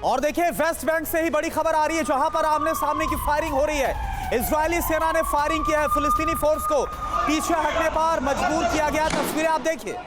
और देखिए West Bank से ही बड़ी खबर आ रही है जहां पर आमने सामने की फायरिंग हो रही है। इजरायली सेना ने फायरिंग किया है, फिलिस्तीनी फोर्स को पीछे हटने पर मजबूर किया गया। तस्वीरें आप देखिए।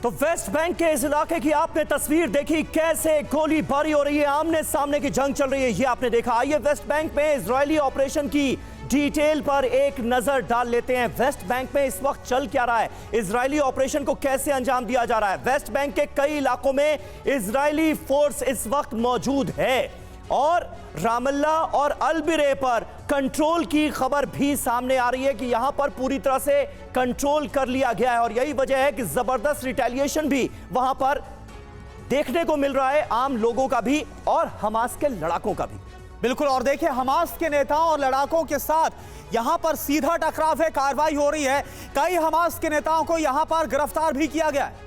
तो वेस्ट बैंक के इस इलाके की आपने तस्वीर देखी, कैसे गोलीबारी हो रही है, आमने सामने की जंग चल रही है, ये आपने देखा। आइए वेस्ट बैंक में इजरायली ऑपरेशन की डिटेल पर एक नजर डाल लेते हैं। वेस्ट बैंक में इस वक्त चल क्या रहा है, इजरायली ऑपरेशन को कैसे अंजाम दिया जा रहा है। वेस्ट बैंक के कई इलाकों में इजरायली फोर्स इस वक्त मौजूद है और रामल्ला और अल-बिरे पर कंट्रोल की खबर भी सामने आ रही है कि यहां पर पूरी तरह से कंट्रोल कर लिया गया है और यही वजह है कि जबरदस्त रिटेलिएशन भी वहां पर देखने को मिल रहा है, आम लोगों का भी और हमास के लड़ाकों का भी। बिल्कुल। और देखिए हमास के नेताओं और लड़ाकों के साथ यहां पर सीधा टकराव है, कार्रवाई हो रही है। कई हमास के नेताओं को यहां पर गिरफ्तार भी किया गया है।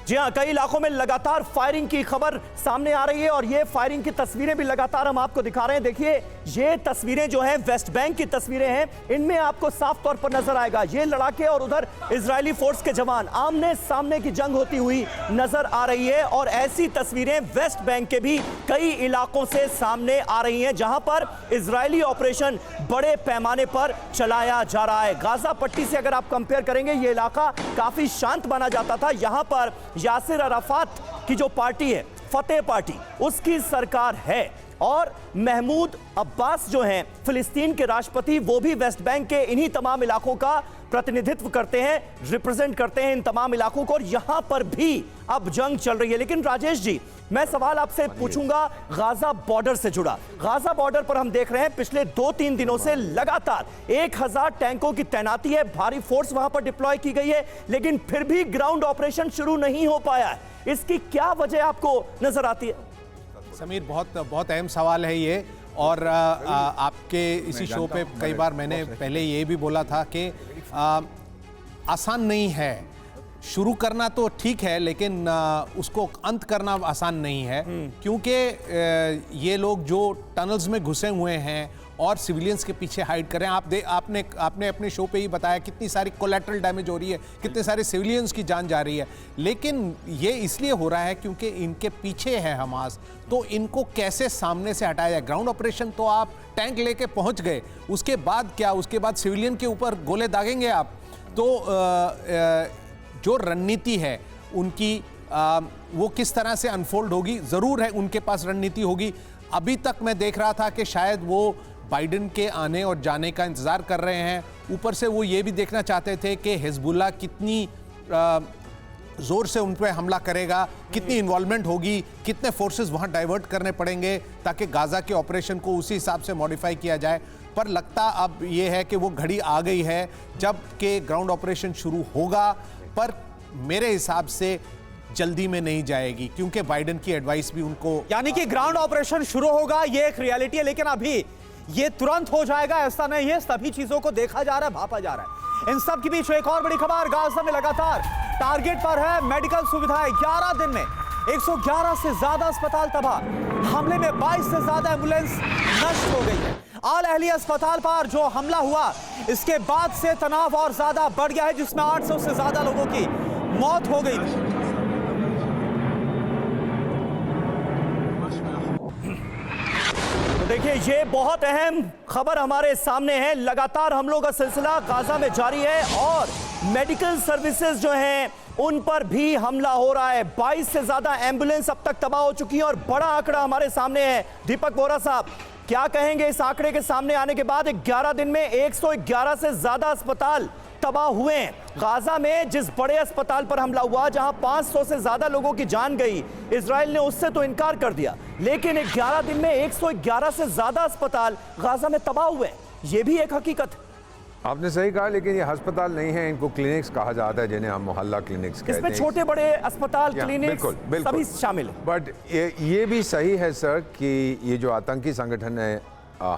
जी हां, कई इलाकों में लगातार फायरिंग की खबर सामने आ रही है और ये फायरिंग की तस्वीरें भी लगातार हम आपको दिखा रहे हैं। देखिए ये तस्वीरें जो हैं वेस्ट बैंक की तस्वीरें हैं, इनमें आपको साफ तौर पर नजर आएगा ये लड़ाके और उधर इजरायली फोर्स के जवान आमने सामने की जंग होती हुई नजर आ रही है। और ऐसी तस्वीरें वेस्ट बैंक के भी कई इलाकों से सामने आ रही हैं जहां पर इजरायली ऑपरेशन बड़े पैमाने पर चलाया जा रहा है। गाजा पट्टी से अगर आप कंपेयर करेंगे ये इलाका काफी शांत माना जाता था। यहां पर यासिर अराफात की जो पार्टी है, फतेह पार्टी, उसकी सरकार है और महमूद अब्बास जो हैं फिलिस्तीन के राष्ट्रपति, वो भी वेस्ट बैंक के इन्हीं तमाम इलाकों का प्रतिनिधित्व करते हैं, रिप्रेजेंट करते हैं इन तमाम इलाकों को और यहां पर भी अब जंग चल रही है। लेकिन राजेश जी, मैं सवाल आपसे पूछूंगा गाजा बॉर्डर से जुड़ा। गाजा बॉर्डर पर हम देख रहे हैं पिछले 2-3 दिनों से लगातार 1000 टैंकों की तैनाती है, भारी फोर्स वहां पर डिप्लॉय की गई है, लेकिन फिर भी ग्राउंड ऑपरेशन शुरू नहीं हो पाया है। इसकी क्या वजह आपको नजर आती है? समीर, बहुत अहम सवाल है ये और आपके इसी शो पे कई बार मैंने पहले ये भी बोला था कि आसान नहीं है शुरू करना, तो ठीक है लेकिन उसको अंत करना आसान नहीं है क्योंकि ये लोग जो टनल्स में घुसे हुए हैं और सिविलियंस के पीछे हाइड करें। आपने अपने शो पे ही बताया कितनी सारी कोलैटरल डैमेज हो रही है, कितने सारे सिविलियंस की जान जा रही है, लेकिन ये इसलिए हो रहा है क्योंकि इनके पीछे है हमास। तो इनको कैसे सामने से हटाया जाए? ग्राउंड ऑपरेशन तो आप टैंक लेके पहुंच गए, उसके बाद क्या? उसके बाद सिविलियन के ऊपर गोले दागेंगे आप? तो जो रणनीति है उनकी वो किस तरह से अनफोल्ड होगी? ज़रूर है उनके पास रणनीति होगी। अभी तक मैं देख रहा था कि शायद वो बाइडेन के आने और जाने का इंतज़ार कर रहे हैं। ऊपर से वो ये भी देखना चाहते थे कि हिजबुल्लाह कितनी ज़ोर से उन पर हमला करेगा, कितनी इन्वॉल्वमेंट होगी, कितने फोर्सेस वहाँ डाइवर्ट करने पड़ेंगे ताकि गाज़ा के ऑपरेशन को उसी हिसाब से मॉडिफाई किया जाए। पर लगता अब ये है कि वो घड़ी आ गई है जब के ग्राउंड ऑपरेशन शुरू होगा, पर मेरे हिसाब से जल्दी में नहीं जाएगी क्योंकि बाइडेन की एडवाइस भी उनको, यानी कि ग्राउंड ऑपरेशन शुरू होगा ये एक रियलिटी है, लेकिन अभी ये तुरंत हो जाएगा ऐसा नहीं है। सभी चीजों को देखा जा रहा है, भापा जा रहा है। इन सब के बीच एक और बड़ी खबर, गाजा में लगातार टारगेट पर है मेडिकल सुविधाएं। 11 दिन में 111 से ज्यादा अस्पताल तबाह, हमले में 22 से ज्यादा एम्बुलेंस नष्ट हो गई है। आल अहली अस्पताल पर जो हमला हुआ इसके बाद से तनाव और ज्यादा बढ़ गया है, जिसमें 800 से ज्यादा लोगों की मौत हो गई थी। तो देखिए ये बहुत अहम खबर हमारे सामने है। लगातार हमलों का सिलसिला गाजा में जारी है और मेडिकल सर्विसेज जो हैं उन पर भी हमला हो रहा है। 22 से ज्यादा एम्बुलेंस अब तक तबाह हो चुकी है और बड़ा आंकड़ा हमारे सामने है। दीपक बोरा साहब, क्या कहेंगे इस आंकड़े के सामने आने के बाद? 11 दिन में 111 से ज्यादा अस्पताल तबाह हुए हैं। गाजा में जिस बड़े अस्पताल पर हमला हुआ जहां 500 से ज्यादा लोगों की जान गई, इजराइल ने उससे तो इनकार कर दिया, लेकिन 11 दिन में 111 से ज्यादा अस्पताल गाजा में तबाह हुए हैं, यह भी एक हकीकत है। आपने सही कहा, लेकिन ये अस्पताल नहीं है, इनको क्लिनिक्स कहा जाता है, जिन्हें हम मोहल्ला क्लिनिक्स कहते हैं। इसमें छोटे बड़े अस्पताल, क्लिनिक्स सभी शामिल है। बट ये भी सही है सर कि ये जो आतंकी संगठन है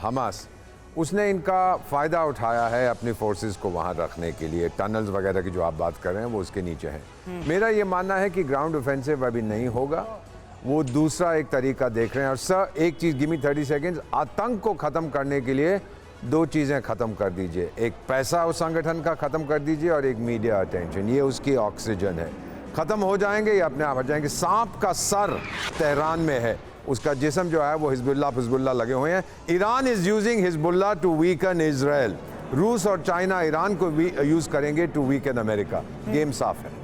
हमास, उसने इनका फ़ायदा उठाया है अपनी फोर्सेस को वहाँ रखने के लिए। टनल्स वगैरह की जो आप बात कर रहे हैं वो उसके नीचे हैं। मेरा ये मानना है कि ग्राउंड ऑफेंसिव अभी नहीं होगा, वो दूसरा एक तरीका देख रहे हैं। और सर एक चीज़, गिव मी 30 सेकेंड्स, आतंक को ख़त्म करने के लिए दो चीज़ें ख़त्म कर दीजिए, एक पैसा उस संगठन का ख़त्म कर दीजिए और एक मीडिया अटेंशन, ये उसकी ऑक्सीजन है। ख़त्म हो जाएंगे ये अपने आप हट जाएंगे। सांप का सर तेहरान में है, उसका जिस्म जो है वो हिजबुल्लाह लगे हुए हैं। Iran is using Hezbollah to weaken Israel. रूस और चाइना ईरान को यूज़ करेंगे टू वीकन अमेरिका। गेम साफ है।